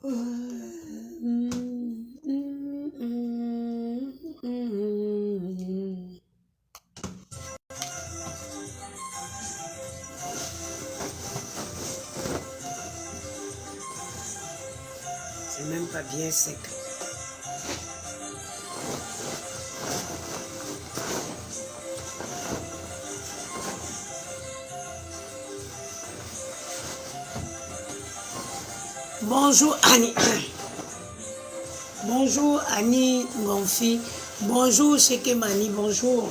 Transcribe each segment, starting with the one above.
C'est même pas bien sec. Bonjour Annie. Bonjour Annie, mon fils. Bonjour Shekemani, bonjour.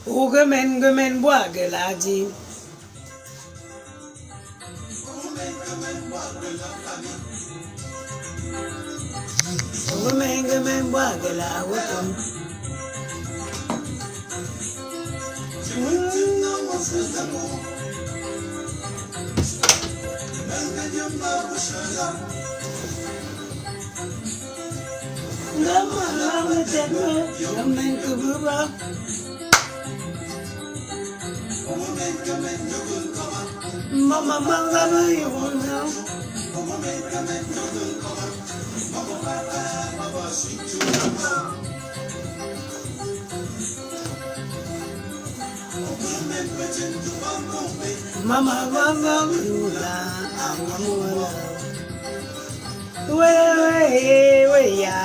Ougemen boage la dit. Ougemen boage la wotom. Mama we ya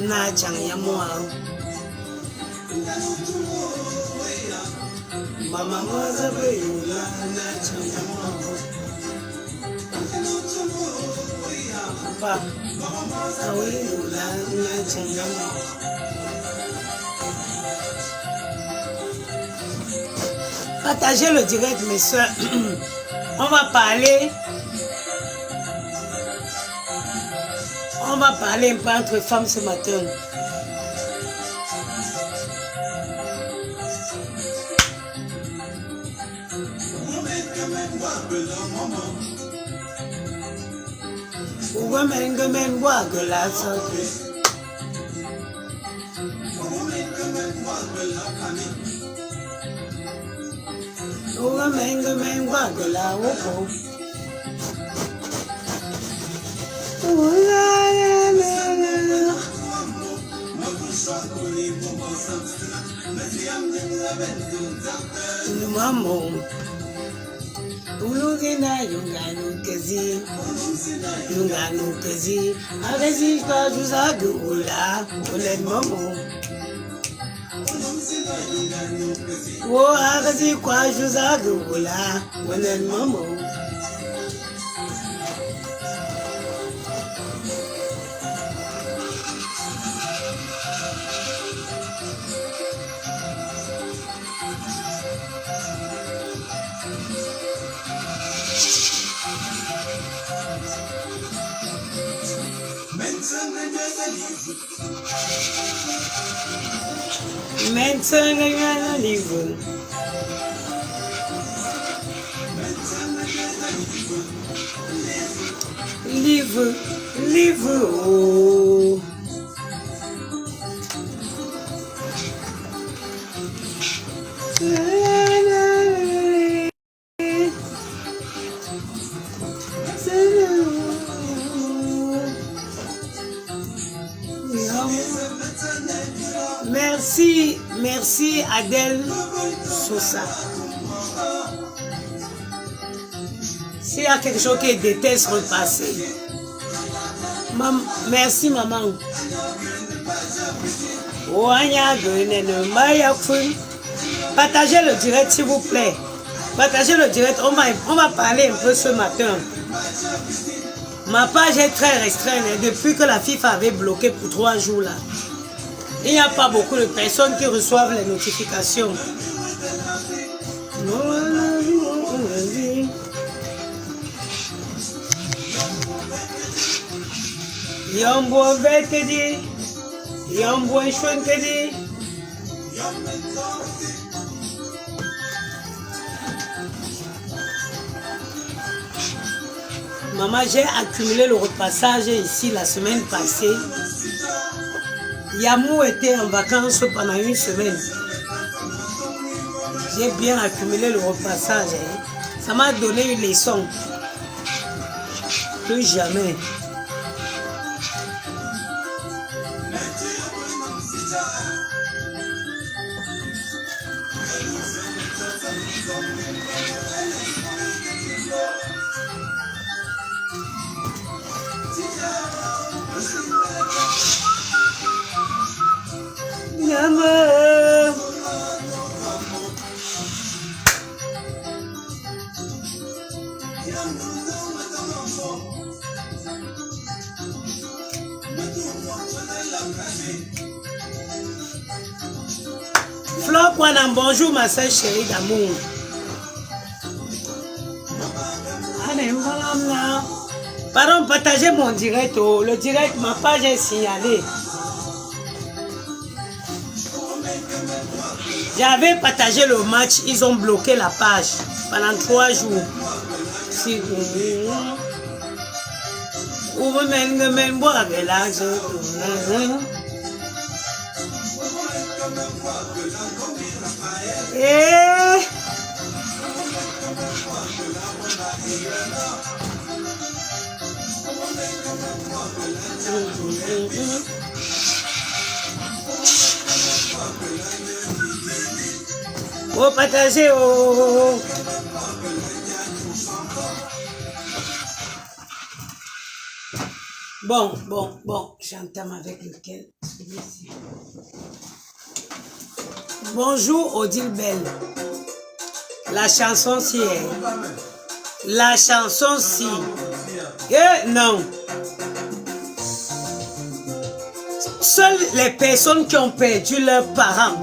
na chang ya mo mama maza be na chang ya mo pa awe na chang ya mo. Partagez le direct, mes soeurs. On va parler un peu entre femmes ce matin. Maman, ulugina yunganu kazi, agasi kwa juzagu ula, ulen maman. Wo agasi kwa juzagu ula, ulen maman. Maintenant, livre, oh. Merci Adèle Sosa. S'il y a quelque chose qui déteste repasser. Merci maman. Partagez le direct s'il vous plaît. Partagez le direct. On va parler un peu ce matin. Ma page est très restreinte depuis que la FIFA avait bloqué pour 3 jours là. Il n'y a pas beaucoup de personnes qui reçoivent les notifications. Yambo vetedi, yambo shwenkedi. Maman, j'ai accumulé le repassage ici la semaine passée. Yamou était en vacances pendant 1 semaine. J'ai bien accumulé le repassage. Hein. Ça m'a donné une leçon. Plus jamais. Flop, bonjour ma soeur chérie d'amour. Pardon, partagez mon direct. Oh. Le direct, ma page est signalée. J'avais partagé le match, ils ont bloqué la page pendant 3 jours. Si oh, partagez, oh. Bon, j'entame avec lequel. Bonjour Odile Belle. La chanson si La chanson si. Non. Seules les personnes qui ont perdu leurs parents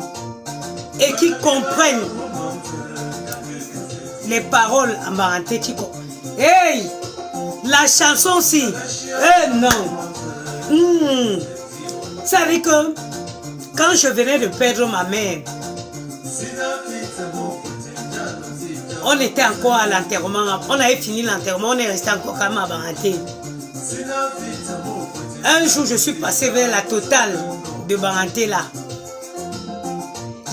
et qui comprennent les paroles en parenté qui comprennent. Hey! La chanson si. Non. Ça veut dire que quand je venais de perdre ma mère, on était encore à l'enterrement. On avait fini l'enterrement, on est resté encore comme à Baranté. Un jour, je suis passé vers la totale de Baranté là.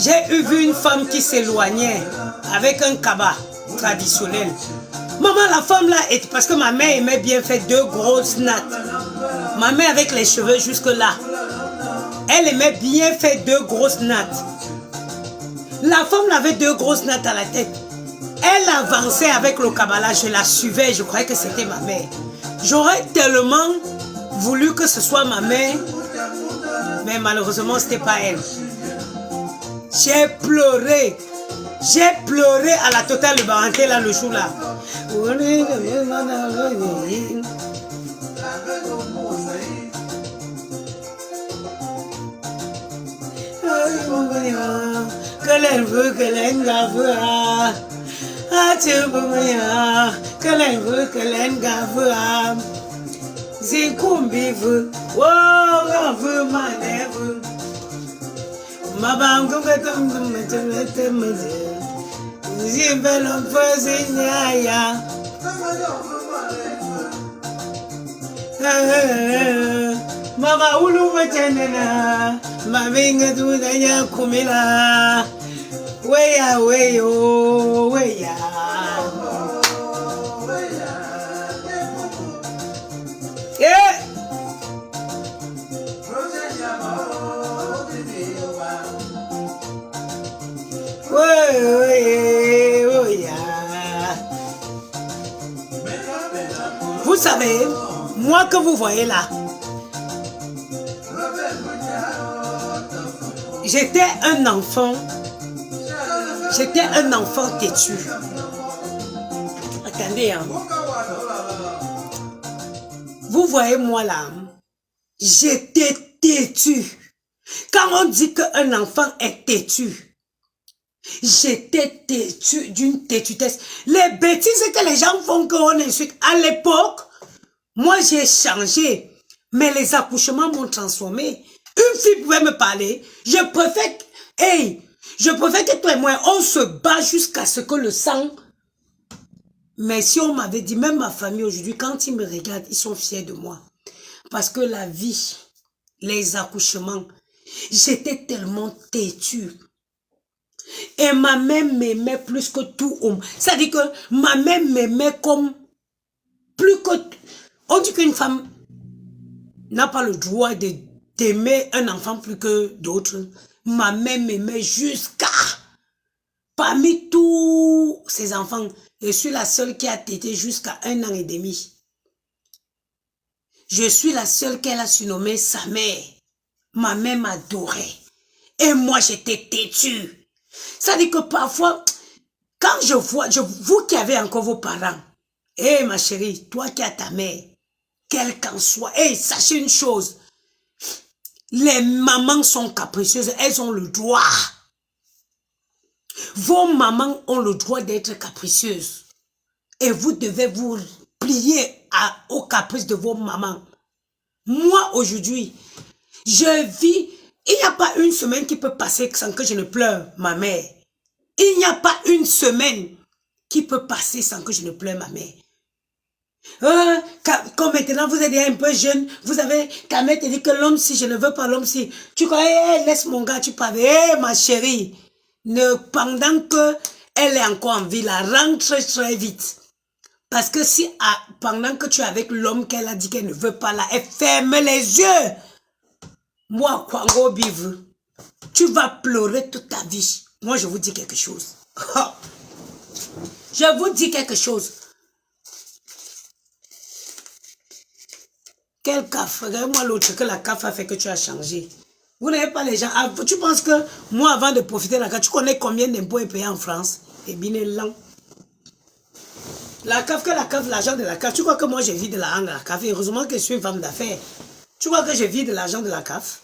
J'ai vu une femme qui s'éloignait avec un cabas traditionnel. Maman, la femme là, parce que ma mère aimait bien faire 2 grosses nattes. Ma mère avec les cheveux jusque là. Elle aimait bien faire 2 grosses nattes. La femme avait 2 grosses nattes à la tête. Elle avançait avec le cabala, je la suivais, je croyais que c'était ma mère. J'aurais tellement voulu que ce soit ma mère, mais malheureusement, ce n'était pas elle. J'ai pleuré à la totale de Baranté là, le jour là. Mama ulu machanana, maminga tu danya kumila, weya weyo weya. Yeah. Vous savez, moi que vous voyez là, j'étais un enfant têtu. Attendez, hein. Vous voyez moi là, j'étais têtu. Quand on dit qu'un enfant est têtu, j'étais têtu d'une têtutesse. Les bêtises que les gens font qu'on insulte. À l'époque, moi j'ai changé, mais les accouchements m'ont transformé. Une fille pouvait me parler, je préfère que toi et moi, on se bat jusqu'à ce que le sang... Mais si on m'avait dit, même ma famille aujourd'hui, quand ils me regardent, ils sont fiers de moi. Parce que la vie, les accouchements, j'étais tellement têtue. Et ma mère m'aimait plus que tout homme. Ça dit que ma mère m'aimait comme plus que... On dit qu'une femme n'a pas le droit d'aimer un enfant plus que d'autres. Ma mère m'aimait jusqu'à... Parmi tous ses enfants, je suis la seule qui a tété jusqu'à 1 an et demi. Je suis la seule qu'elle a surnommée sa mère. Ma mère m'adorait. Et moi, j'étais têtue. Ça dit que parfois, quand je vois, vous qui avez encore vos parents, ma chérie, toi qui as ta mère, quelle qu'en soit, sachez une chose, les mamans sont capricieuses, elles ont le droit. Vos mamans ont le droit d'être capricieuses. Et vous devez vous plier aux caprices de vos mamans. Moi, aujourd'hui, je vis... Il n'y a pas une semaine qui peut passer sans que je ne pleure ma mère. Il n'y a pas une semaine qui peut passer sans que je ne pleure ma mère. Comme maintenant vous êtes un peu jeune, vous avez ta mère te dit que l'homme si, je ne veux pas l'homme si. Tu crois, laisse mon gars, tu parles. Ma chérie, pendant que elle est encore en vie, la rentre très très vite. Parce que si pendant que tu es avec l'homme qu'elle a dit qu'elle ne veut pas là, elle ferme les yeux. Moi, Kwango Bivu, tu vas pleurer toute ta vie. Moi, je vous dis quelque chose. Je vous dis quelque chose. Quel CAF? Regarde-moi l'autre que la CAF a fait que tu as changé. Vous n'avez pas les gens. Tu penses que moi, avant de profiter de la CAF, tu connais combien d'impôts est payé en France? Et bien, lent. La CAF, l'argent de la CAF. Tu crois que moi, je vis de l'argent de la CAF? Heureusement que je suis une femme d'affaires. Tu crois que je vis de l'argent de la CAF?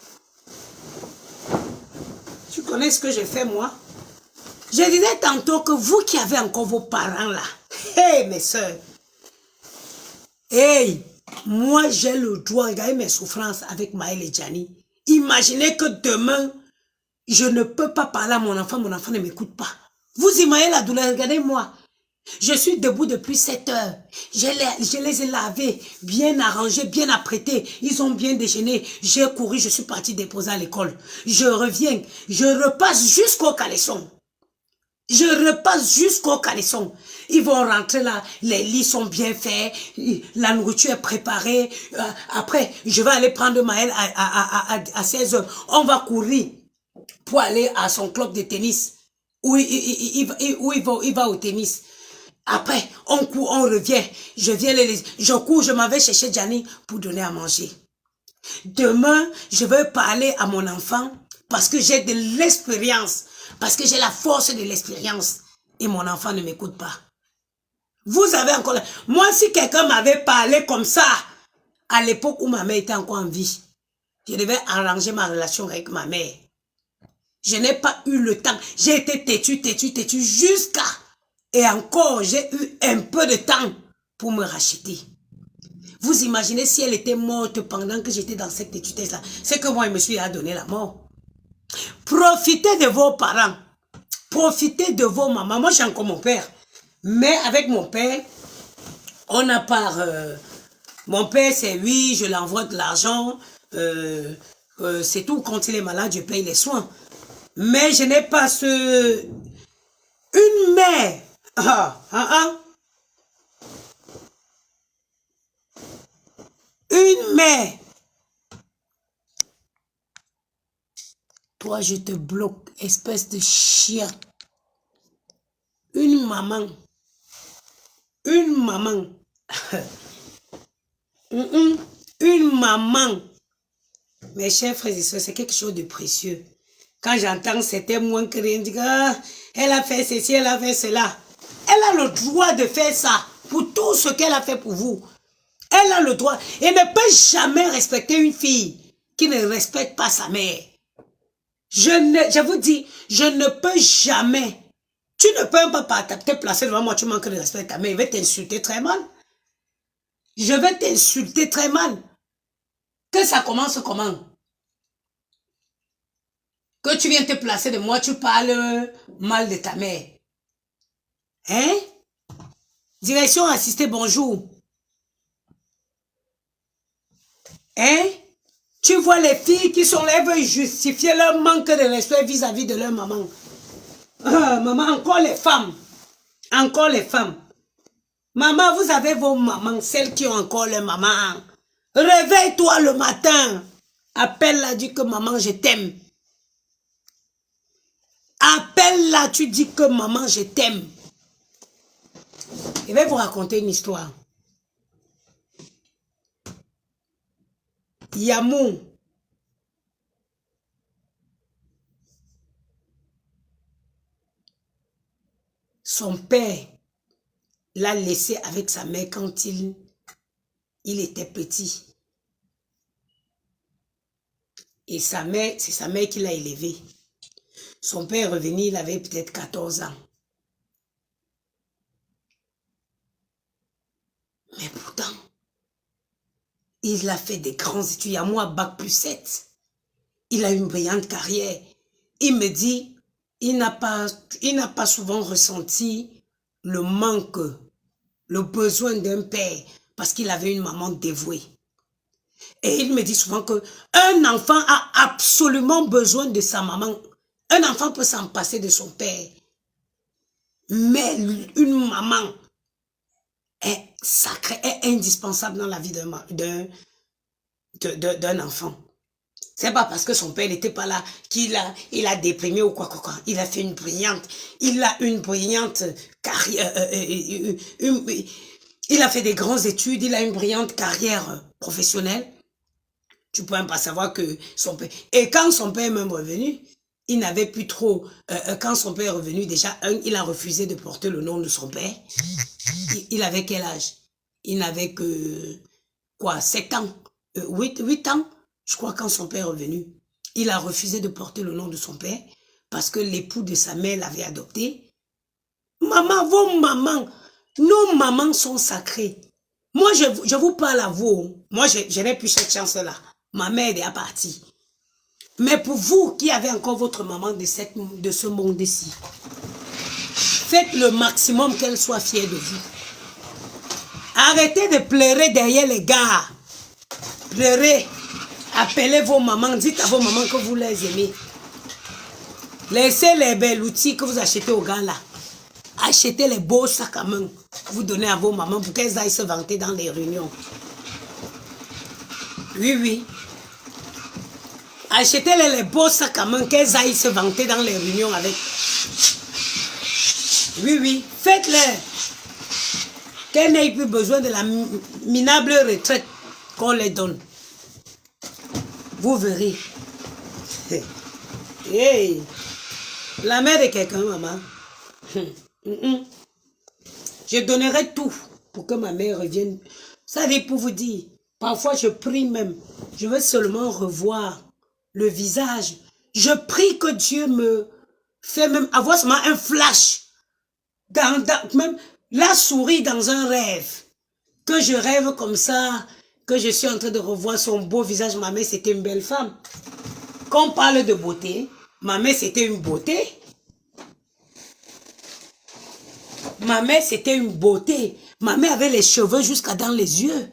Tu connais ce que je fais, moi? Je disais tantôt que vous qui avez encore vos parents là, mes soeurs, moi j'ai le droit de regarder mes souffrances avec Maël et Gianni. Imaginez que demain, je ne peux pas parler à mon enfant ne m'écoute pas. Vous imaginez la douleur, regardez-moi. Je suis debout depuis 7 heures. Je les ai lavés, bien arrangés, bien apprêtés. Ils ont bien déjeuné. J'ai couru, je suis parti déposer à l'école. Je reviens, je repasse jusqu'au caleçon. Je repasse jusqu'au caleçon. Ils vont rentrer là, les lits sont bien faits, la nourriture est préparée. Après, je vais aller prendre Maël à 16 heures. On va courir pour aller à son club de tennis. Où il va au tennis. Après, on court, on revient. Je cours, je m'en vais chercher Gianni pour donner à manger. Demain, je vais parler à mon enfant parce que j'ai de l'expérience. Parce que j'ai la force de l'expérience. Et mon enfant ne m'écoute pas. Vous avez encore... Moi, si quelqu'un m'avait parlé comme ça, à l'époque où ma mère était encore en vie, je devais arranger ma relation avec ma mère. Je n'ai pas eu le temps. J'ai été têtue jusqu'à... Et encore, j'ai eu un peu de temps pour me racheter. Vous imaginez si elle était morte pendant que j'étais dans cette têtutesse-là. C'est que moi, je me suis donné la mort. Profitez de vos parents. Profitez de vos mamans. Moi, j'ai encore mon père. Mais avec mon père, on a part... mon père, c'est oui, je l'envoie de l'argent. C'est tout. Quand il est malade, je paye les soins. Mais je n'ai pas ce... Une mère. Une mère. Toi, je te bloque, espèce de chien. Une maman. Une maman. Une maman. Mes chers frères et sœurs, c'est quelque chose de précieux. Quand j'entends c'était moins que rien, je dis, elle a fait ceci, elle a fait cela. Elle a le droit de faire ça pour tout ce qu'elle a fait pour vous. Elle a le droit. Elle ne peut jamais respecter une fille qui ne respecte pas sa mère. Je vous dis, je ne peux jamais. Tu ne peux pas te placer devant moi, tu manques de respect à ta mère. Je vais t'insulter très mal. Je vais t'insulter très mal. Que ça commence comment? Que tu viens te placer de moi, tu parles mal de ta mère. Hein? Direction assistée, bonjour. Hein? Tu vois les filles qui sont là, elles veulent justifier leur manque de respect vis-à-vis de leur maman. Maman, encore les femmes. Encore les femmes. Maman, vous avez vos mamans, celles qui ont encore leur maman. Réveille-toi le matin. Appelle-la, dis que maman, je t'aime. Appelle-la, tu dis que maman, je t'aime. Je vais vous raconter une histoire. Yamou. Son père l'a laissé avec sa mère quand il était petit. Et sa mère, c'est sa mère qui l'a élevé. Son père est revenu, il avait peut-être 14 ans. Mais pourtant, il a fait des grands études. À moi, bac+7. Il a une brillante carrière. Il me dit, il n'a pas souvent ressenti le manque, le besoin d'un père, parce qu'il avait une maman dévouée. Et il me dit souvent que un enfant a absolument besoin de sa maman. Un enfant peut s'en passer de son père. Mais une maman est sacrée, est indispensable dans la vie d'un enfant. C'est pas parce que son père n'était pas là qu'il a déprimé ou quoi. Il a fait une brillante carrière. Il a fait des grandes études, il a une brillante carrière professionnelle. Tu peux même pas savoir que son père... Et quand son père est même revenu, il n'avait plus trop... quand son père est revenu, déjà, il a refusé de porter le nom de son père. Il avait quel âge? Il n'avait que... quoi, 7 ans? 8 ans? Je crois quand son père est revenu. Il a refusé de porter le nom de son père parce que l'époux de sa mère l'avait adopté. Maman, vos mamans, nos mamans sont sacrées. Moi, je vous parle à vous. Moi, je n'ai plus cette chance-là. Ma mère est déjà partie. Mais pour vous qui avez encore votre maman de ce monde-ci, faites le maximum qu'elle soit fière de vous. Arrêtez de pleurer derrière les gars. Pleurez. Appelez vos mamans. Dites à vos mamans que vous les aimez. Laissez les belles outils que vous achetez aux gars là. Achetez les beaux sacs à main. Vous donnez à vos mamans pour qu'elles aillent se vanter dans les réunions. Oui. Achetez les beaux sacs à main qu'elles aillent se vanter dans les réunions avec. Oui. Faites-les. Qu'elles n'aient plus besoin de la minable retraite qu'on les donne. Vous verrez. Hey. La mère de quelqu'un, maman. Je donnerai tout pour que ma mère revienne. Ça dit pour vous dire, parfois je prie même. Je veux seulement revoir le visage. Je prie que Dieu me fait même avoir seulement un flash. Même la souris dans un rêve. Que je rêve comme ça, que je suis en train de revoir son beau visage. Ma mère, c'était une belle femme. Quand on parle de beauté, ma mère, c'était une beauté. Ma mère, c'était une beauté. Ma mère avait les cheveux jusqu'à dans les yeux.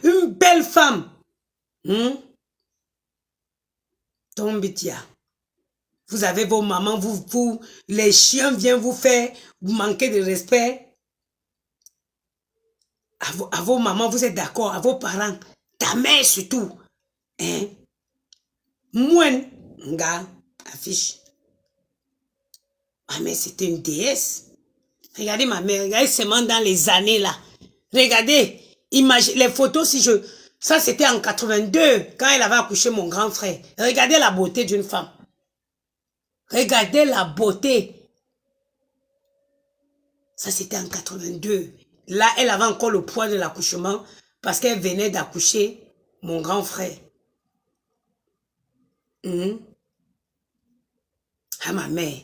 Une belle femme. Tombitia. Vous avez vos mamans, les chiens viennent vous faire manquer de respect. À vos mamans, vous êtes d'accord, à vos parents, ta mère surtout. Moi, gars, affiche. Ma mère, c'était une déesse. Regardez ma mère, regardez seulement dans les années là. Regardez, imaginez les photos si je... Ça, c'était en 82, quand elle avait accouché mon grand frère. Regardez la beauté d'une femme. Regardez la beauté. Ça, c'était en 82. Là, elle avait encore le poids de l'accouchement parce qu'elle venait d'accoucher mon grand frère. Ah, ma mère.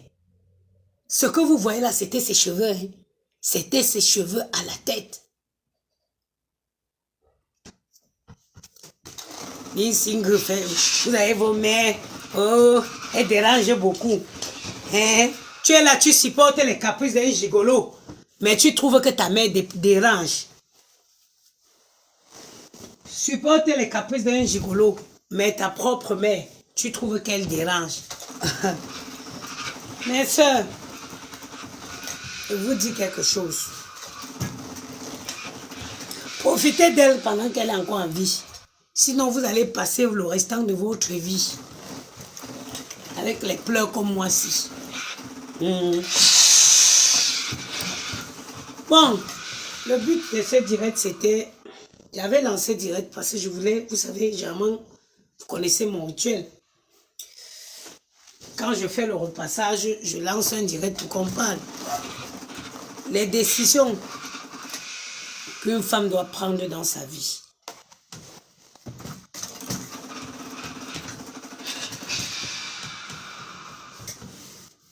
Ce que vous voyez là, c'était ses cheveux. Hein? C'était ses cheveux à la tête. Vous avez vos mères. Oh, elles dérangent beaucoup. Hein? Tu es là, tu supportes les caprices d'un gigolo. Mais tu trouves que ta mère dérange. Supporte les caprices d'un gigolo. Mais ta propre mère, tu trouves qu'elle dérange. Mes soeurs, je vous dis quelque chose. Profitez d'elle pendant qu'elle est encore en vie. Sinon, vous allez passer le restant de votre vie avec les pleurs comme moi-ci. Bon, le but de ce direct, c'était... J'avais lancé direct parce que je voulais... Vous savez, généralement, vous connaissez mon rituel. Quand je fais le repassage, je lance un direct pour qu'on parle. Les décisions qu'une femme doit prendre dans sa vie.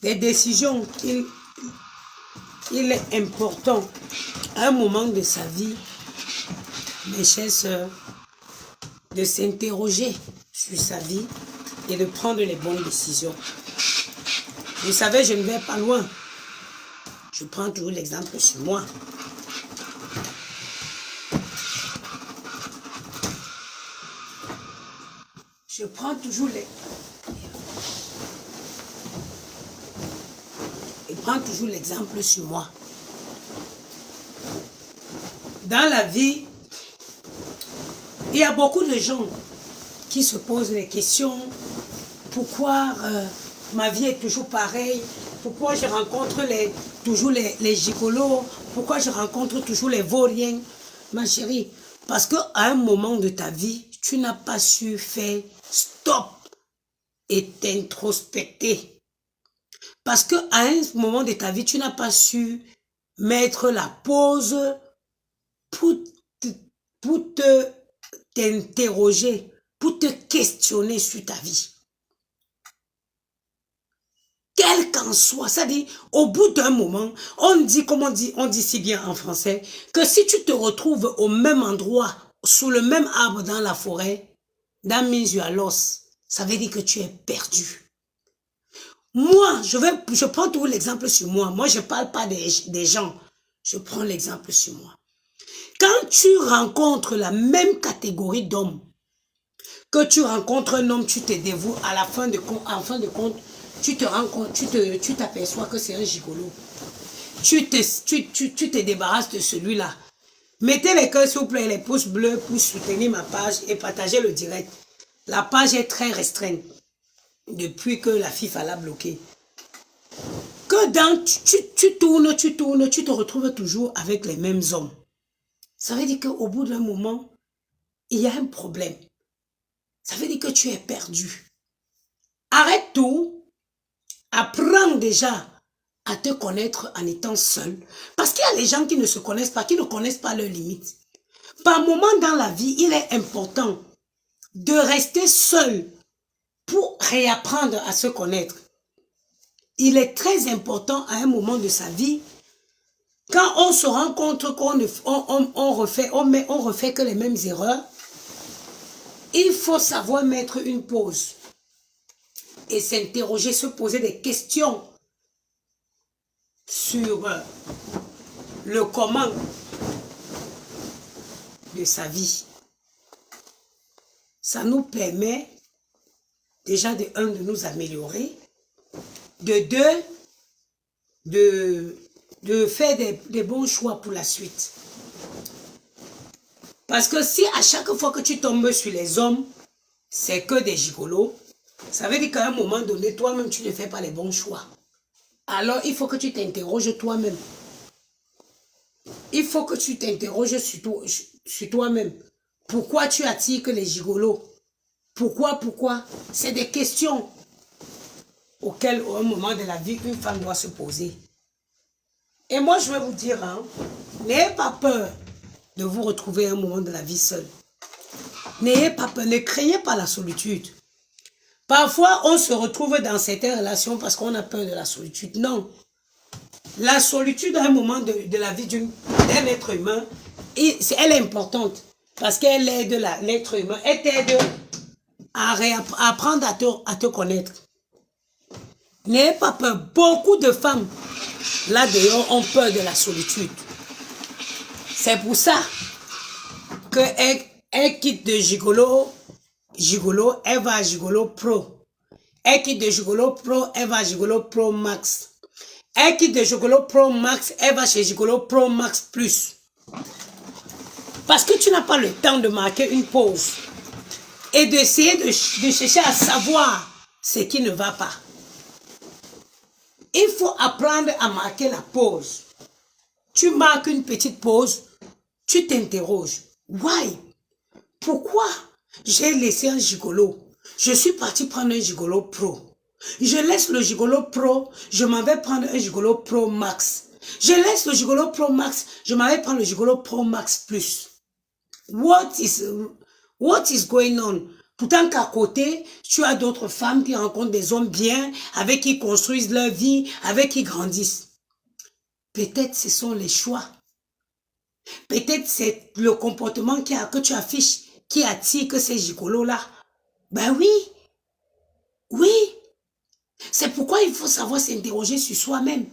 Des décisions qu'il est important à un moment de sa vie, mes chères sœurs, de s'interroger sur sa vie et de prendre les bonnes décisions. Vous savez, je ne vais pas loin. Je prends toujours l'exemple sur moi. Je prends toujours l'exemple sur moi. Dans la vie, il y a beaucoup de gens qui se posent les questions. Pourquoi ma vie est toujours pareille? Pourquoi je rencontre toujours les gigolos? Pourquoi je rencontre toujours les vauriens? Ma chérie, parce qu'à un moment de ta vie, tu n'as pas su faire stop et t'introspecter. Parce qu'à un moment de ta vie, tu n'as pas su mettre la pause pour t'interroger, pour te questionner sur ta vie. Quel qu'en soit, c'est-à-dire, au bout d'un moment, on dit si bien en français, que si tu te retrouves au même endroit, sous le même arbre dans la forêt, that means you are lost. Ça veut dire que tu es perdu. Moi, je prends toujours l'exemple sur moi. Moi, je ne parle pas des gens. Je prends l'exemple sur moi. Quand tu rencontres la même catégorie d'hommes, que tu rencontres un homme, tu te dévoues, en fin de compte, tu t'aperçois que c'est un gigolo. Tu te débarrasses de celui-là. Mettez les cœurs s'il vous plaît, les pouces bleus pour soutenir ma page et partager le direct. La page est très restreinte depuis que la FIFA l'a bloquée. Que tu tournes, tu te retrouves toujours avec les mêmes hommes. Ça veut dire qu'au bout d'un moment, il y a un problème. Ça veut dire que tu es perdu. Arrête tout. Apprends déjà à te connaître en étant seul. Parce qu'il y a les gens qui ne se connaissent pas, qui ne connaissent pas leurs limites. Par moment dans la vie, il est important de rester seul pour réapprendre à se connaître. Il est très important à un moment de sa vie, quand on se rend compte qu'on refait que les mêmes erreurs, il faut savoir mettre une pause et s'interroger, se poser des questions sur le comment de sa vie. Ça nous permet déjà de nous améliorer, de faire des bons choix pour la suite. Parce que si à chaque fois que tu tombes sur les hommes, c'est que des gigolos, ça veut dire qu'à un moment donné, toi-même, tu ne fais pas les bons choix. Alors, il faut que tu t'interroges toi-même. Il faut que tu t'interroges sur toi-même. Pourquoi tu attires que les gigolos? Pourquoi? C'est des questions auxquelles, au moment de la vie, une femme doit se poser. Et moi, je vais vous dire, n'ayez pas peur de vous retrouver à un moment de la vie seul. N'ayez pas peur, ne craignez pas la solitude. Parfois, on se retrouve dans certaines relations parce qu'on a peur de la solitude. Non. La solitude, à un moment de la vie d'un être humain, elle est importante parce qu'elle aide l'être humain. Elle t'aide à apprendre à te connaître. N'ayez pas peur. Beaucoup de femmes, là dehors, ont peur de la solitude. C'est pour ça qu'elle quitte de gigolo, elle va à gigolo pro. Elle quitte de Gigolo Pro, elle va à Gigolo Pro Max. Elle quitte de Gigolo Pro Max, elle va chez Gigolo Pro Max Plus. Parce que tu n'as pas le temps de marquer une pause et d'essayer de chercher à savoir ce qui ne va pas. Il faut apprendre à marquer la pause. Tu marques une petite pause, tu t'interroges. Why? Pourquoi j'ai laissé un gigolo? Je suis parti prendre un gigolo pro. Je laisse le gigolo pro, je m'en vais prendre un gigolo pro max. Je laisse le gigolo pro max, je m'en vais prendre le gigolo pro max plus. What is going on? Pourtant qu'à côté, tu as d'autres femmes qui rencontrent des hommes bien, avec qui construisent leur vie, avec qui grandissent. Peut-être ce sont les choix. Peut-être c'est le comportement que tu affiches qui attire que ces gigolos-là. Ben oui. Oui. C'est pourquoi il faut savoir s'interroger sur soi-même.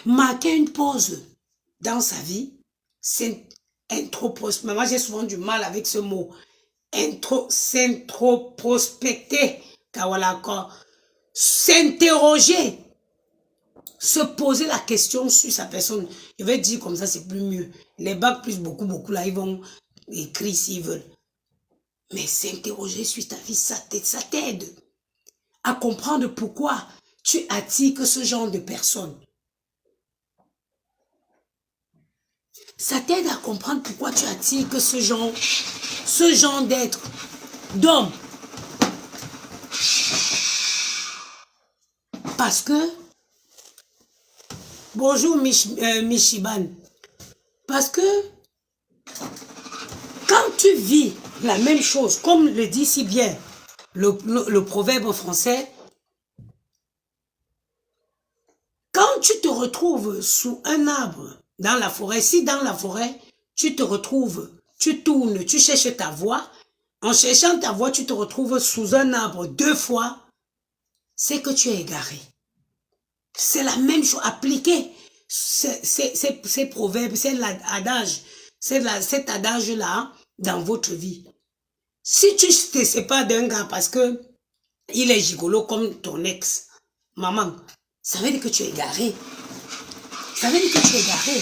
Marquer une pause dans sa vie, c'est introspecter. Moi, j'ai souvent du mal avec ce mot. S'introspecter. S'interroger. Se poser la question sur sa personne. Je vais dire comme ça, c'est plus mieux. Les bacs plus beaucoup là, ils vont écrire s'ils veulent. Mais s'interroger sur ta vie, ça t'aide à comprendre pourquoi tu attires que ce genre de personnes. Ça t'aide à comprendre pourquoi tu attires que ce genre d'être, d'homme. Parce que, bonjour Michiban, parce que quand tu vis la même chose, comme le dit si bien le proverbe français, quand tu te retrouves sous un arbre dans la forêt, si dans la forêt, tu te retrouves, tu tournes, tu cherches ta voie, en cherchant ta voie, tu te retrouves sous un arbre 2 fois, c'est que tu es égaré. C'est la même chose, appliquer ces proverbes, c'est l'adage, cet adage-là dans votre vie. Si tu te sépares d'un gars parce que il est gigolo comme ton ex, maman, ça veut dire que tu es égaré. Ça veut dire que tu es égaré.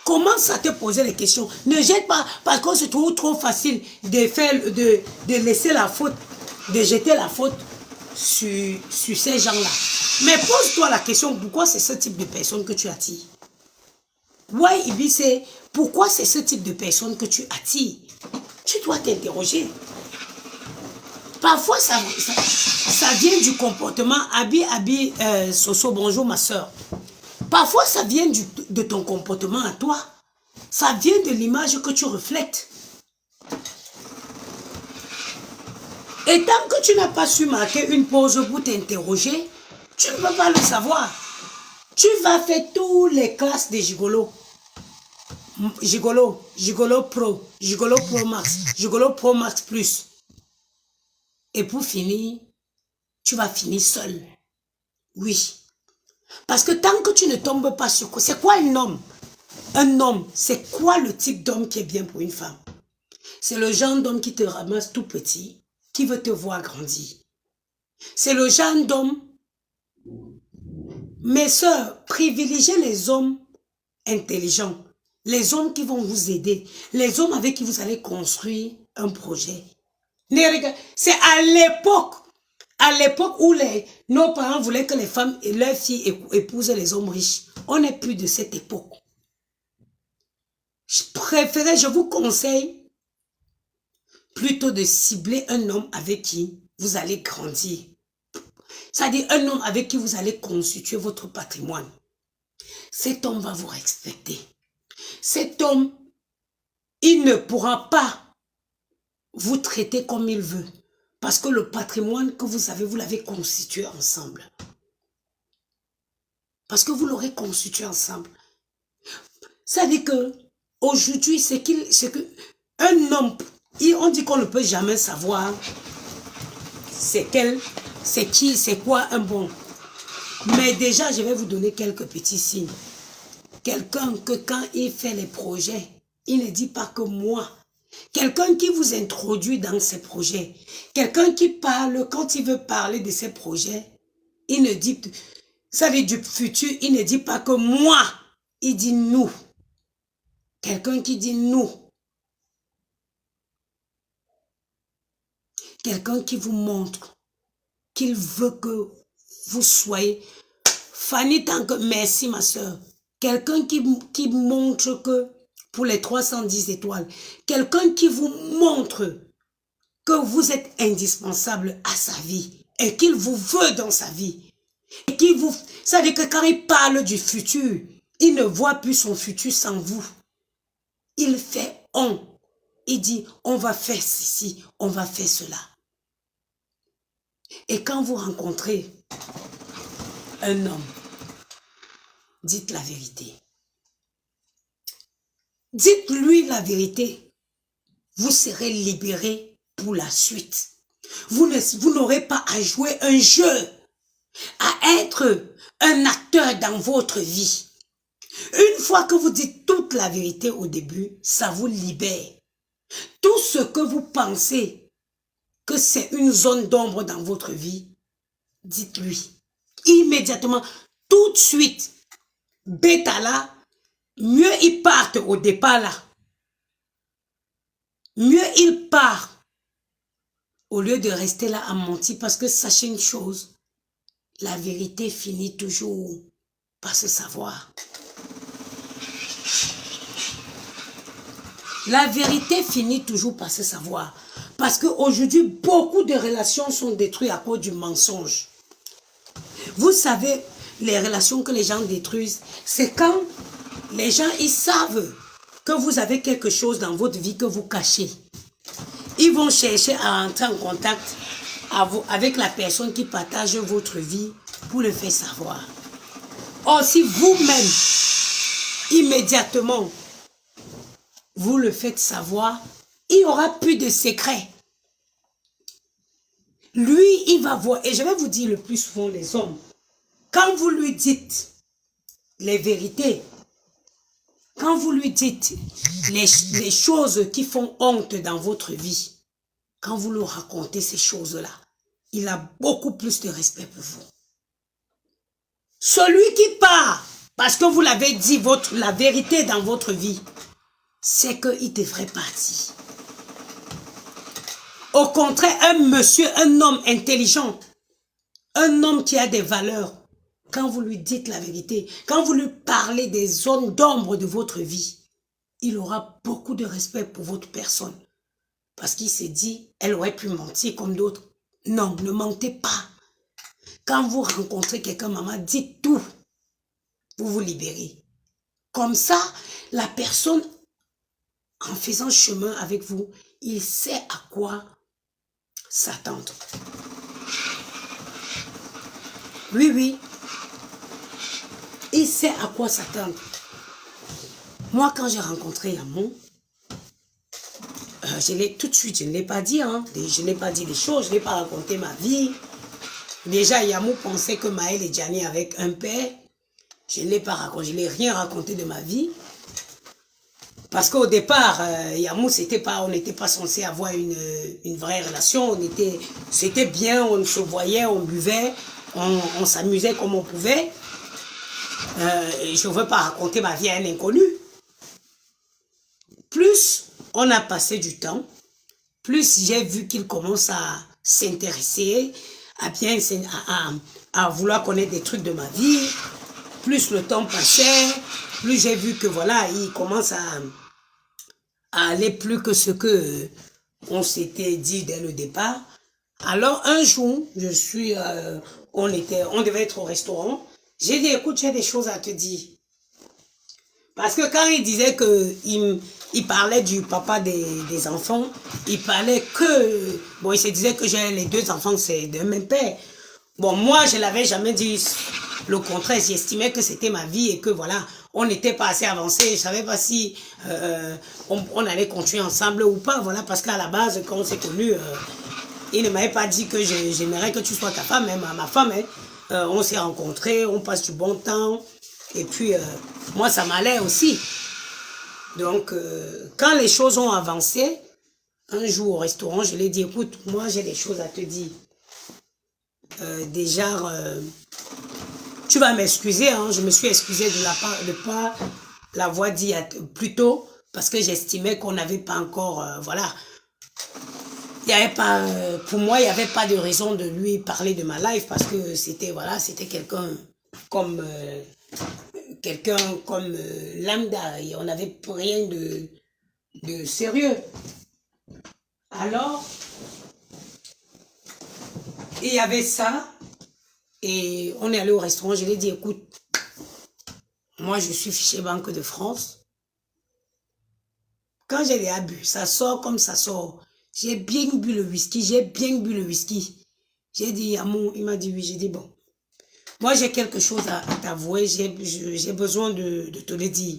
Commence à te poser les questions. Ne jette pas, parce qu'on se trouve trop facile de laisser la faute, de jeter la faute sur ces gens-là. Mais pose-toi la question, pourquoi c'est ce type de personne que tu attires? Ouais, Ibi, c'est pourquoi c'est ce type de personne que tu attires? Tu dois t'interroger. Parfois, ça vient du comportement. Abi, Soso, bonjour ma soeur. Parfois, ça vient de ton comportement à toi. Ça vient de l'image que tu reflètes. Et tant que tu n'as pas su marquer une pause pour t'interroger, tu ne peux pas le savoir. Tu vas faire toutes les classes des gigolos. Gigolo, gigolo pro max, gigolo pro max plus. Et pour finir, tu vas finir seul. Oui. Parce que tant que tu ne tombes pas sur quoi, c'est quoi un homme? Un homme, c'est quoi le type d'homme qui est bien pour une femme? C'est le genre d'homme qui te ramasse tout petit, qui veut te voir grandir. C'est le genre d'homme. Mes sœurs, privilégiez les hommes intelligents, les hommes qui vont vous aider, les hommes avec qui vous allez construire un projet. C'est à l'époque où nos parents voulaient que les femmes et leurs filles épousent les hommes riches. On n'est plus de cette époque. Je vous conseille plutôt de cibler un homme avec qui vous allez grandir. C'est-à-dire un homme avec qui vous allez constituer votre patrimoine. Cet homme va vous respecter. Cet homme, il ne pourra pas vous traiter comme il veut. Parce que le patrimoine que vous avez, vous l'avez constitué ensemble. Parce que vous l'aurez constitué ensemble. Ça veut dire que aujourd'hui, c'est qu'un homme, on dit qu'on ne peut jamais savoir c'est qui, c'est quoi un bon. Mais déjà, je vais vous donner quelques petits signes. Quelqu'un que quand il fait les projets, il ne dit pas que moi, Quelqu'un qui vous introduit dans ses projets. Quelqu'un qui parle, quand il veut parler de ses projets, il ne dit, ça veut dire du futur, il ne dit pas que moi, il dit nous. Quelqu'un qui dit nous. Quelqu'un qui vous montre qu'il veut que vous soyez. Fanny, tant que merci ma soeur. Quelqu'un qui montre que, pour les 310 étoiles, quelqu'un qui vous montre que vous êtes indispensable à sa vie et qu'il vous veut dans sa vie. Et qu'il vous, ça veut dire que quand il parle du futur, il ne voit plus son futur sans vous. Il fait on. Il dit, on va faire ceci, on va faire cela. Et quand vous rencontrez un homme, dites la vérité. Dites-lui la vérité. Vous serez libéré pour la suite. Vous n'aurez pas à jouer un jeu, à être un acteur dans votre vie. Une fois que vous dites toute la vérité au début, ça vous libère. Tout ce que vous pensez que c'est une zone d'ombre dans votre vie, dites-lui. Immédiatement, tout de suite, bêta là, mieux il parte au départ là. Mieux il part au lieu de rester là à mentir, parce que sachez une chose, la vérité finit toujours par se savoir. La vérité finit toujours par se savoir. Parce qu'aujourd'hui, beaucoup de relations sont détruites à cause du mensonge. Vous savez, les relations que les gens détruisent, c'est quand les gens, ils savent que vous avez quelque chose dans votre vie que vous cachez. Ils vont chercher à entrer en contact avec la personne qui partage votre vie pour le faire savoir. Or, si vous-même, immédiatement, vous le faites savoir, il n'y aura plus de secret. Lui, il va voir, et je vais vous dire le plus souvent les hommes, quand vous lui dites les vérités, quand vous lui dites les choses qui font honte dans votre vie, quand vous lui racontez ces choses-là, il a beaucoup plus de respect pour vous. Celui qui part, parce que vous l'avez dit la vérité dans votre vie, c'est qu'il devrait partir. Au contraire, un monsieur, un homme intelligent, un homme qui a des valeurs, quand vous lui dites la vérité, quand vous lui parlez des zones d'ombre de votre vie, il aura beaucoup de respect pour votre personne. Parce qu'il s'est dit, elle aurait pu mentir comme d'autres. Non, ne mentez pas. Quand vous rencontrez quelqu'un, maman, dites tout. Vous vous libérez. Comme ça, la personne, en faisant chemin avec vous, il sait à quoi s'attendre. Oui, oui. Il sait à quoi s'attendre. Moi, quand j'ai rencontré Yamou, tout de suite, je ne l'ai pas dit. Hein. Je n'ai pas dit des choses, je n'ai pas raconté ma vie. Déjà, Yamou pensait que Maël et Gianni avec un père. Je ne l'ai pas raconté, je n'ai rien raconté de ma vie. Parce qu'au départ, Yamou, on n'était pas censé avoir une vraie relation. C'était bien, on se voyait, on buvait, on s'amusait comme on pouvait. Je ne veux pas raconter ma vie à un inconnu. Plus on a passé du temps, plus j'ai vu qu'il commence à s'intéresser, à vouloir connaître des trucs de ma vie. Plus le temps passait, plus j'ai vu que voilà, il commence à aller plus que ce que on s'était dit dès le départ. Alors un jour, on devait être au restaurant. J'ai dit, écoute, j'ai des choses à te dire. Parce que quand il disait il parlait du papa des enfants, il parlait que, bon, il se disait que j'ai les deux enfants, c'est de même père. Bon, moi, je ne l'avais jamais dit le contraire, j'estimais que c'était ma vie et que voilà, on n'était pas assez avancé, je ne savais pas si on allait continuer ensemble ou pas, voilà, parce qu'à la base, quand on s'est connus, il ne m'avait pas dit que j'aimerais que tu sois ta femme, même ma femme, hein. On s'est rencontrés, on passe du bon temps. Et puis, moi, ça m'allait aussi. Donc, quand les choses ont avancé, un jour au restaurant, je lui ai dit, écoute, moi j'ai des choses à te dire. Déjà, tu vas m'excuser, hein, je me suis excusée de pas l'avoir dit plus tôt, parce que j'estimais qu'on n'avait pas encore, voilà, il y avait pas, pour moi, il n'y avait pas de raison de lui parler de ma life, parce que c'était, voilà, c'était comme, quelqu'un comme lambda, et on n'avait rien de sérieux. Alors, il y avait ça, et on est allé au restaurant, je lui ai dit, écoute, moi je suis fiché Banque de France. Quand j'ai les abus, ça sort comme ça sort. J'ai bien bu le whisky, j'ai bien bu le whisky. J'ai dit, amour, il m'a dit oui, j'ai dit bon. Moi j'ai quelque chose à t'avouer, j'ai besoin de te le dire.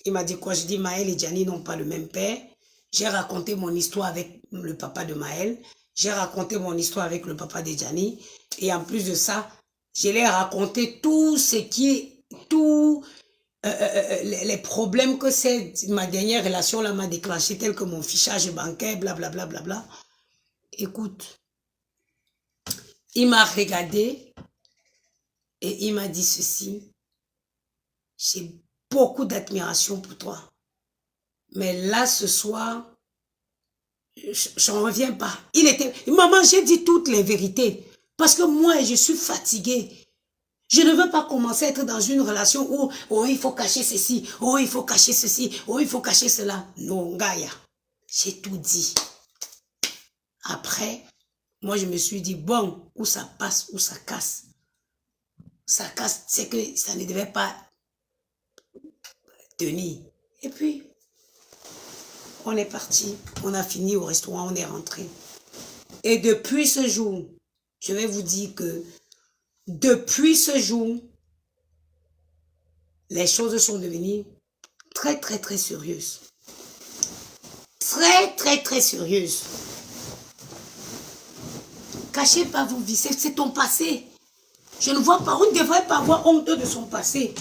Il m'a dit quoi? Je dis, Maël et Gianni n'ont pas le même père. J'ai raconté mon histoire avec le papa de Maël. J'ai raconté mon histoire avec le papa de Gianni. Et en plus de ça, je l'ai raconté tout ce qui est, les problèmes que ma dernière relation là m'a déclenché, tel que mon fichage bancaire, blablabla. Bla, bla, bla. Écoute, il m'a regardé et il m'a dit ceci. J'ai beaucoup d'admiration pour toi. Mais là, ce soir, j'en reviens pas. Maman, j'ai dit toutes les vérités. Parce que moi, je suis fatiguée. Je ne veux pas commencer à être dans une relation où, oh, il faut cacher ceci, oh, il faut cacher ceci, oh, il faut cacher cela. Non, Gaïa, j'ai tout dit. Après, moi, je me suis dit, bon, où ça passe, où ça casse. Ça casse, c'est que ça ne devait pas tenir. Et puis, on est parti, on a fini au restaurant, on est rentré. Et depuis ce jour, je vais vous dire que depuis ce jour, les choses sont devenues très, très, très sérieuses. Très, très, très sérieuses. Cachez pas vos vies, c'est ton passé. Je ne vois pas, on ne devrait pas avoir honte de son passé.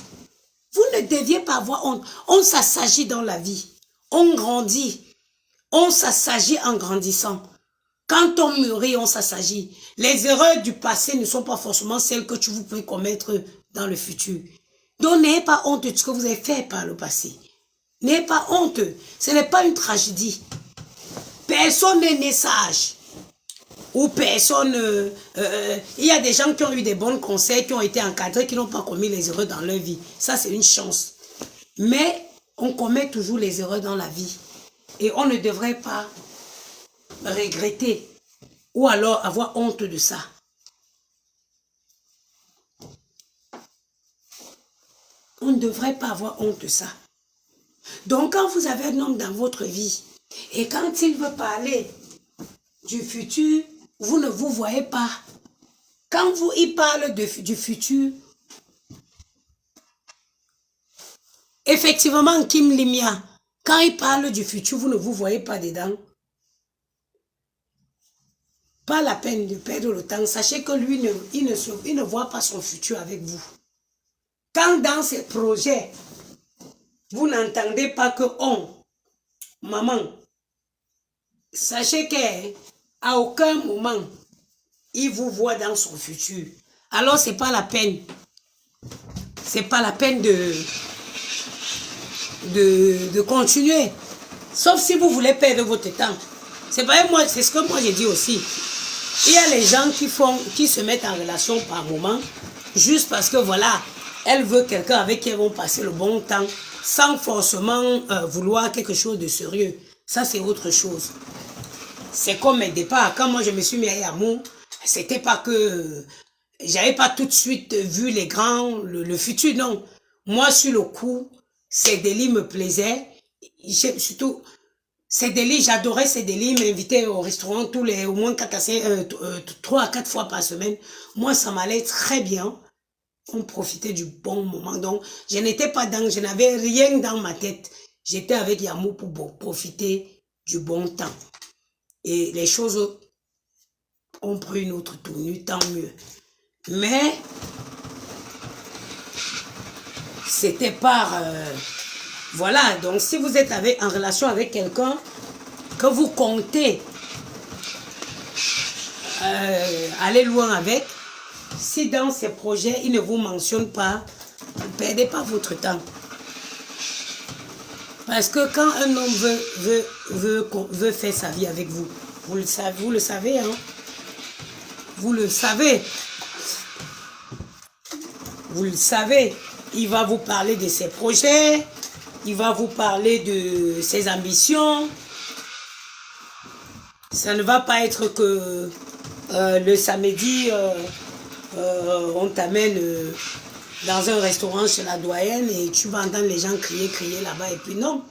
Vous ne deviez pas avoir honte. On s'assagit dans la vie. On grandit. On s'assagit en grandissant. Quand on mûrit, on s'assagit. Les erreurs du passé ne sont pas forcément celles que vous pouvez commettre dans le futur. Donc, n'ayez pas honte de ce que vous avez fait par le passé. N'ayez pas honte. Ce n'est pas une tragédie. Personne n'est né sage. Ou personne... il y a des gens qui ont eu des bons conseils, qui ont été encadrés, qui n'ont pas commis les erreurs dans leur vie. Ça, c'est une chance. Mais on commet toujours les erreurs dans la vie. Et on ne devrait pas regretter ou alors avoir honte de ça. On ne devrait pas avoir honte de ça. Donc, quand vous avez un homme dans votre vie et quand il veut parler du futur, vous ne vous voyez pas. Quand il parle du futur, effectivement, Kim Limia, quand il parle du futur, vous ne vous voyez pas dedans. Pas la peine de perdre le temps. Sachez que lui, il ne voit pas son futur avec vous. Quand dans ses projets, vous n'entendez pas que maman, sachez qu'à aucun moment, il vous voit dans son futur. Alors, c'est pas la peine. C'est pas la peine de continuer. Sauf si vous voulez perdre votre temps. C'est pas moi, c'est ce que moi j'ai dit aussi. Il y a les gens qui se mettent en relation par moment, juste parce que voilà, elle veut quelqu'un avec qui elles vont passer le bon temps, sans forcément vouloir quelque chose de sérieux. Ça, c'est autre chose. C'est comme mes départs. Quand moi je me suis mis à Amour, c'était pas que j'avais pas tout de suite vu les grands, le futur, non. Moi, sur le coup, ces délits me plaisaient. Surtout, ces délits, j'adorais ces délits. Ils m'invitaient au restaurant au moins 3 à 4 fois par semaine. Moi, ça m'allait très bien. On profitait du bon moment. Donc, je n'avais rien dans ma tête. J'étais avec Yamou pour profiter du bon temps. Et les choses ont pris une autre tournure, tant mieux. Mais, c'était par Voilà, donc si vous êtes en relation avec quelqu'un que vous comptez aller loin avec, si dans ces projets, il ne vous mentionne pas, ne perdez pas votre temps. Parce que quand un homme veut faire sa vie avec vous, vous le savez, hein? Vous le savez. Vous le savez. Il va vous parler de ses projets, il va vous parler de ses ambitions. Ça ne va pas être que le samedi, on t'amène dans un restaurant chez la doyenne et tu vas entendre les gens crier là-bas. Et puis non,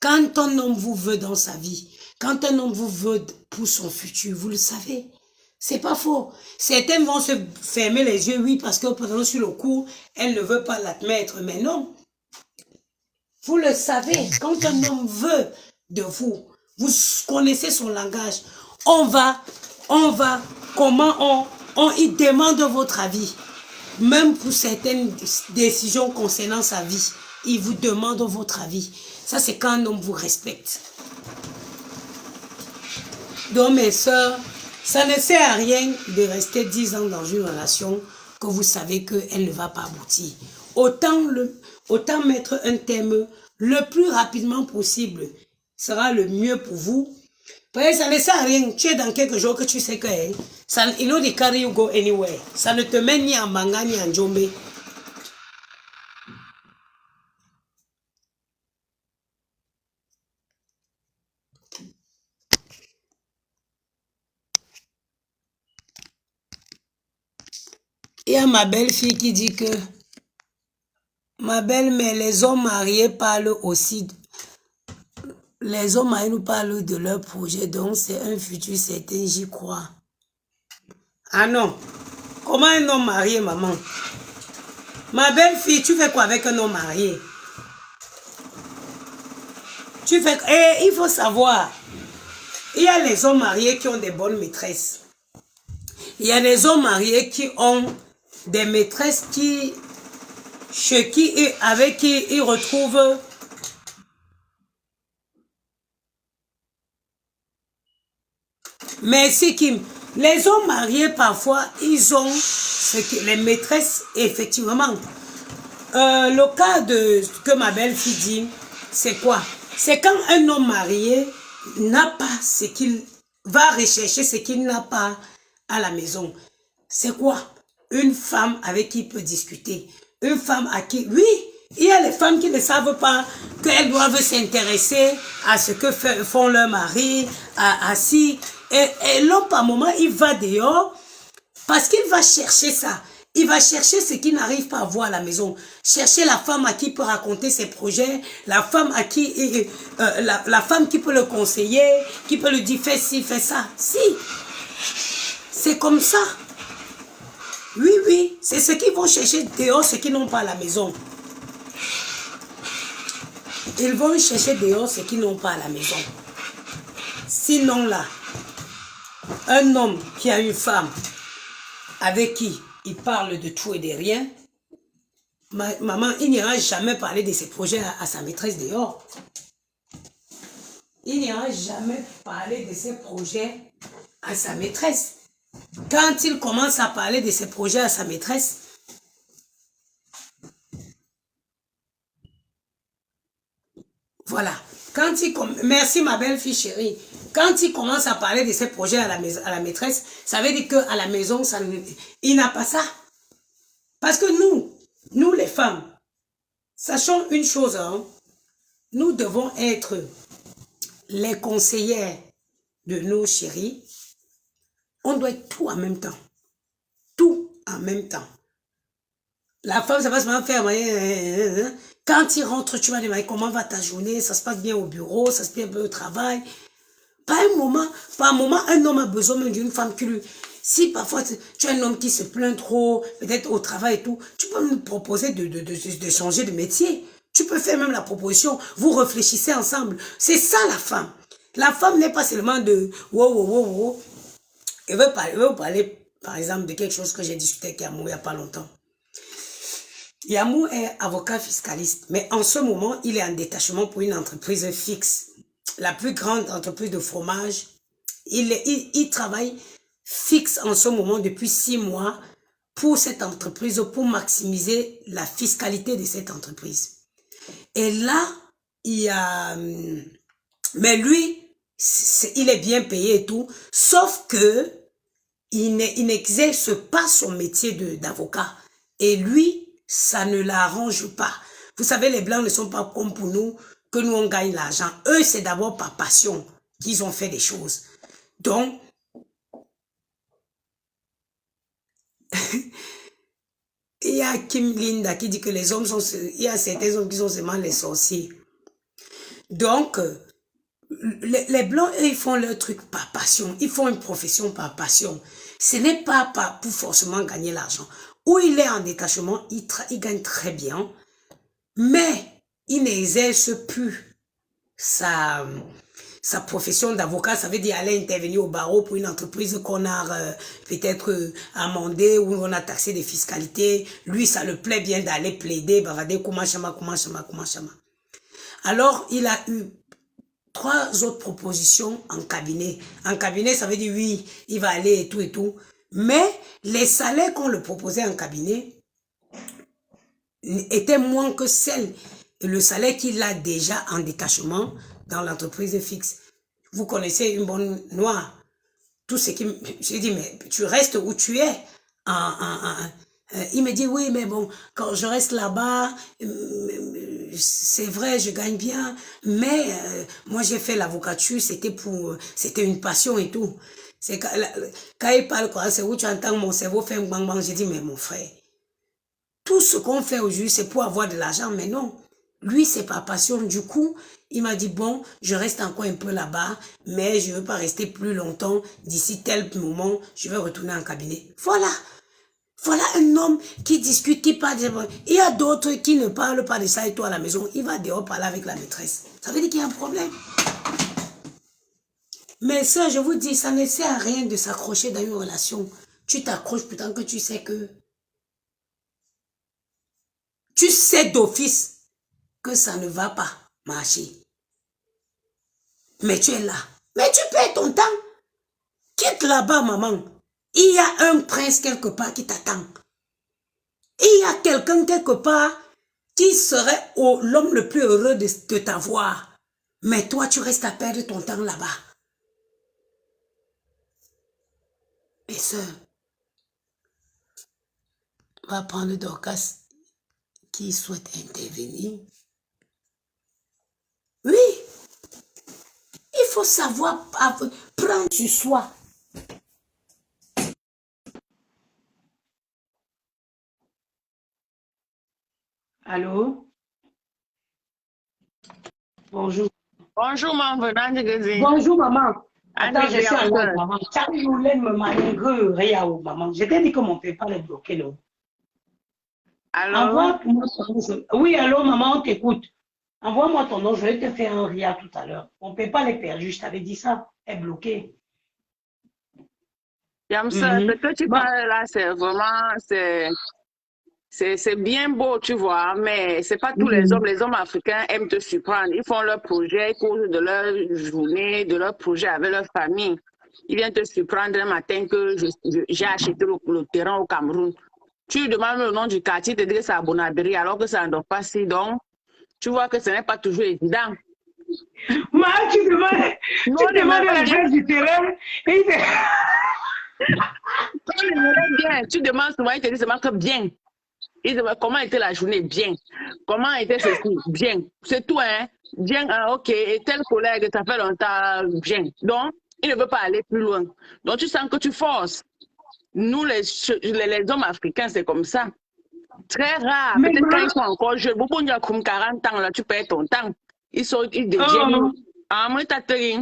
quand un homme vous veut dans sa vie, quand un homme vous veut pour son futur, vous le savez. C'est pas faux. Certains vont se fermer les yeux, oui, parce que pendant sur le coup, elle ne veut pas l'admettre. Mais non, vous le savez. Quand un homme veut de vous, vous connaissez son langage. Comment il demande votre avis. Même pour certaines décisions concernant sa vie, il vous demande votre avis. Ça, c'est quand un homme vous respecte. Donc, mes soeurs, ça ne sert à rien de rester 10 ans dans une relation que vous savez qu'elle ne va pas aboutir. Autant mettre un terme le plus rapidement possible sera le mieux pour vous. Parce que ça ne sert à rien. Tu es dans quelques jours que tu sais que il know the carry you go anywhere. Ça ne te met ni en Manga ni en Djombe. Il y a ma belle-fille qui dit que ma belle-mère, les hommes mariés parlent aussi. Les hommes mariés nous parlent de leur projet, donc c'est un futur certain, j'y crois. Ah non. Comment un homme marié, maman? Ma belle-fille, tu fais quoi avec un homme marié? il faut savoir, il y a les hommes mariés qui ont des bonnes maîtresses. Il y a des hommes mariés qui ont des maîtresses avec qui ils retrouvent merci Kim. Les hommes mariés parfois ils ont les maîtresses effectivement. Le cas de ce que ma belle-fille dit, c'est quoi? C'est quand un homme marié n'a pas ce qu'il va rechercher, ce qu'il n'a pas à la maison. C'est quoi? Une femme avec qui il peut discuter. Une femme à qui... Oui, il y a les femmes qui ne savent pas qu'elles doivent s'intéresser à ce que font leurs maris, si. Et l'homme, par moment, il va dehors parce qu'il va chercher ça. Il va chercher ce qu'il n'arrive pas à voir à la maison. Chercher la femme à qui il peut raconter ses projets, la femme à qui la femme qui peut le conseiller, qui peut lui dire fais ci, fais ça. Si, c'est comme ça. Oui, oui, c'est ce qu'ils vont chercher dehors, ce qu'ils n'ont pas à la maison. Ils vont chercher dehors ce qu'ils n'ont pas à la maison. Sinon là, un homme qui a une femme avec qui il parle de tout et de rien, maman, il n'ira jamais parler de ses projets à sa maîtresse dehors. Il n'ira jamais parler de ses projets à sa maîtresse. Quand il commence à parler de ses projets à sa maîtresse, voilà. Merci ma belle-fille chérie. Quand il commence à parler de ses projets à la maîtresse, ça veut dire qu'à la maison, il n'a pas ça. Parce que nous les femmes, sachons une chose, hein, nous devons être les conseillères de nos chéris. On doit être tout en même temps. Tout en même temps. La femme, ça va se faire. Quand il rentre, tu vas demander comment va ta journée, ça se passe bien au bureau, ça se passe bien au travail. Par un moment, un homme a besoin même d'une femme qui lui... Si parfois tu as un homme qui se plaint trop, peut-être au travail et tout, tu peux me proposer de changer de métier. Tu peux faire même la proposition. Vous réfléchissez ensemble. C'est ça la femme. La femme n'est pas seulement de... Wow. Elle veut vous parler, par exemple, de quelque chose que j'ai discuté avec Amou il n'y a pas longtemps. Yamou est avocat fiscaliste, mais en ce moment, il est en détachement pour une entreprise fixe. La plus grande entreprise de fromage. Il travaille fixe en ce moment depuis 6 mois pour cette entreprise, pour maximiser la fiscalité de cette entreprise. Et là, il y a... Mais lui, il est bien payé et tout, sauf que il n'exerce pas son métier d'avocat. Et lui, ça ne l'arrange pas. Vous savez, les Blancs ne sont pas comme pour nous, que nous on gagne l'argent. Eux, c'est d'abord par passion qu'ils ont fait des choses. Donc, il y a Kim Linda qui dit que les hommes sont... Il y a certains hommes qui sont seulement les sorciers. Donc, les Blancs, eux, ils font leur truc par passion. Ils font une profession par passion. Ce n'est pas pour forcément gagner l'argent. Où il est en détachement, il gagne très bien. Mais il n'exerce plus sa profession d'avocat. Ça veut dire aller intervenir au barreau pour une entreprise qu'on a peut-être amendée ou on a taxé des fiscalités. Lui, ça le plaît bien d'aller plaider, bavader, comment chama. Alors, il a eu 3 autres propositions en cabinet. En cabinet, ça veut dire oui, il va aller et tout. Mais les salaires qu'on le proposait en cabinet étaient moins que le salaire qu'il a déjà en détachement dans l'entreprise fixe. Vous connaissez une bonne noire. Tout ce qui... J'ai dit, mais tu restes où tu es. Il me dit, oui, mais bon, quand je reste là-bas, c'est vrai, je gagne bien, mais moi j'ai fait l'avocature, c'était une passion et tout. C'est quand il parle, c'est où tu entends mon cerveau faire un bang bang. J'ai dit, mais mon frère, tout ce qu'on fait aujourd'hui, c'est pour avoir de l'argent, mais non. Lui, c'est par passion. Du coup, il m'a dit, bon, je reste encore un peu là-bas, mais je ne veux pas rester plus longtemps. D'ici tel moment, je vais retourner en cabinet. Voilà. Voilà un homme qui discute, qui parle. Il y a d'autres qui ne parlent pas de ça et toi à la maison, il va dehors parler avec la maîtresse. Ça veut dire qu'il y a un problème. Mais ça, je vous dis, ça ne sert à rien de s'accrocher dans une relation. Tu t'accroches pourtant que tu sais que... Tu sais d'office que ça ne va pas marcher. Mais tu es là. Mais tu perds ton temps. Quitte là-bas, maman. Il y a un prince quelque part qui t'attend. Il y a quelqu'un quelque part qui serait l'homme le plus heureux de t'avoir. Mais toi, tu restes à perdre ton temps là-bas. Mes soeurs, on va prendre Dorcas qui souhaite intervenir. Oui, il faut savoir prendre sur soi. Allô? Bonjour. Bonjour, maman. Bonjour, maman. Attends, je suis en live, maman. Chaque jour, me malheureux, maman. Je t'ai dit que mon PayPal est bloqué, là. Allô? Oui, allô, maman, on t'écoute. Envoie-moi ton nom, je vais te faire un RIA tout à l'heure. Mon PayPal est perdu, je t'avais dit ça, est bloqué. Yamsa, ce que tu parles là, c'est vraiment, c'est bien beau, tu vois, mais c'est pas tous les hommes africains aiment te surprendre. Ils font leur projet, ils courent de leur journée, de leur projet avec leur famille. Ils viennent te surprendre un matin que j'ai acheté le terrain au Cameroun. Tu demandes le nom du quartier, tu te dis que c'est à Bonabéry, alors que ça ne doit pas si. Donc, tu vois que ce n'est pas toujours évident. Moi, tu demandes l'adresse du terrain et bien. Tu demandes souvent, il te dit seulement que bien. Il demande comment était la journée, bien. Comment était ceci, bien. C'est tout, hein. Bien, ok. Et tel collègue, ça fait longtemps, bien. Donc, il ne veut pas aller plus loin. Donc, tu sens que tu forces. Nous, les hommes africains, c'est comme ça. Très rare. Peut-être quand ils sont encore jeunes. Beaucoup de gens comme 40 ans, là, tu perds ton temps. Ils deviennent. Ah, moi, t'as tenu.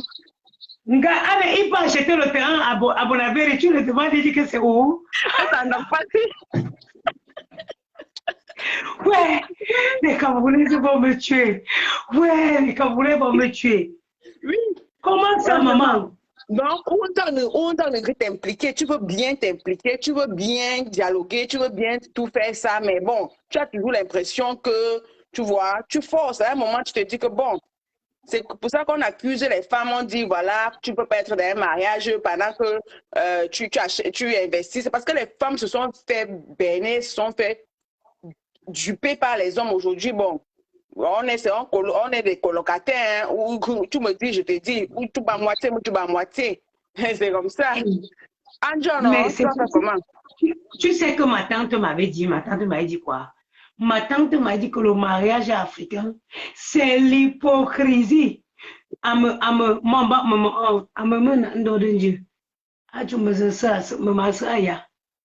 Il peut acheter le terrain à Bonavère et tu le demandes et dis que c'est où? Ça n'a pas dit. Ouais, les Camerounais vont me tuer. Ouais, les Camerounais vont me tuer. Oui. Comment ça, maman? Donc, on t'a t'impliquer, tu veux bien t'impliquer, tu veux bien dialoguer, tu veux bien tout faire ça, mais bon, tu as toujours l'impression que, tu vois, tu forces. À un moment, tu te dis que bon, c'est pour ça qu'on accuse les femmes, on dit voilà, tu peux pas être dans un mariage pendant que tu investis. C'est parce que les femmes se sont fait berner, se sont fait duper par les hommes aujourd'hui. Bon, on est des colocataires, hein, où tu me dis, je te dis, ou tu vas moitié, ou tu vas moitié. C'est comme ça. Anjo, non, Mais tu c'est vas faire comment? tu sais que ma tante m'avait dit quoi? Ma tante m'a dit que le mariage africain, c'est l'hypocrisie. À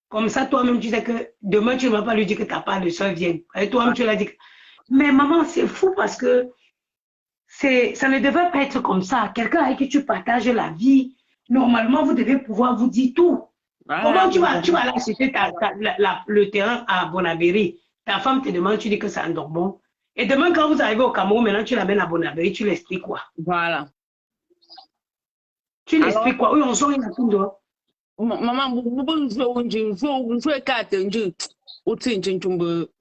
comme ça, toi-même, tu sais que demain, tu ne vas pas lui dire que ta part de soeur vient. Et toi-même, tu l'as dit. Mais maman, c'est fou parce que ça ne devait pas être comme ça. Quelqu'un avec qui tu partages la vie, normalement, vous devez pouvoir vous dire tout. Voilà. Comment tu vas aller acheter le terrain à Bonabéry? Ta femme te demande, tu dis que c'est un Dorbon. Et demain, quand vous arrivez au Cameroun, maintenant, tu l'amènes à Bonabéry, tu l'expliques quoi? Voilà. Tu l'expliques quoi? Oui, on sort une affaire de maman,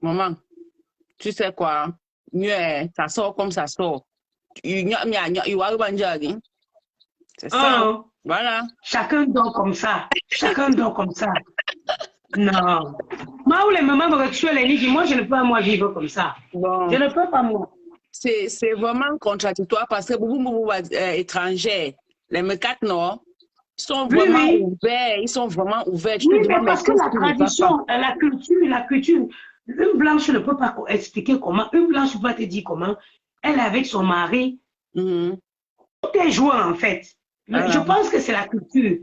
maman, tu sais quoi? Mieux, ça sort comme ça sort. C'est ça. Voilà. Chacun dort comme ça. Chacun dort comme ça. Non. Moi, ou les mamans correctuelles, elles disent, moi, je ne peux pas moi vivre comme ça. Bon. Je ne peux pas moi. C'est vraiment contradictoire parce que beaucoup étrangers, les mécates nord, sont vraiment ouverts. Ils sont vraiment ouverts. Oui, mais parce que la tradition, la culture, une blanche ne peut pas expliquer comment, une blanche ne peut pas te dire comment, elle est avec son mari. Tout est joué en fait. Je pense que c'est la culture.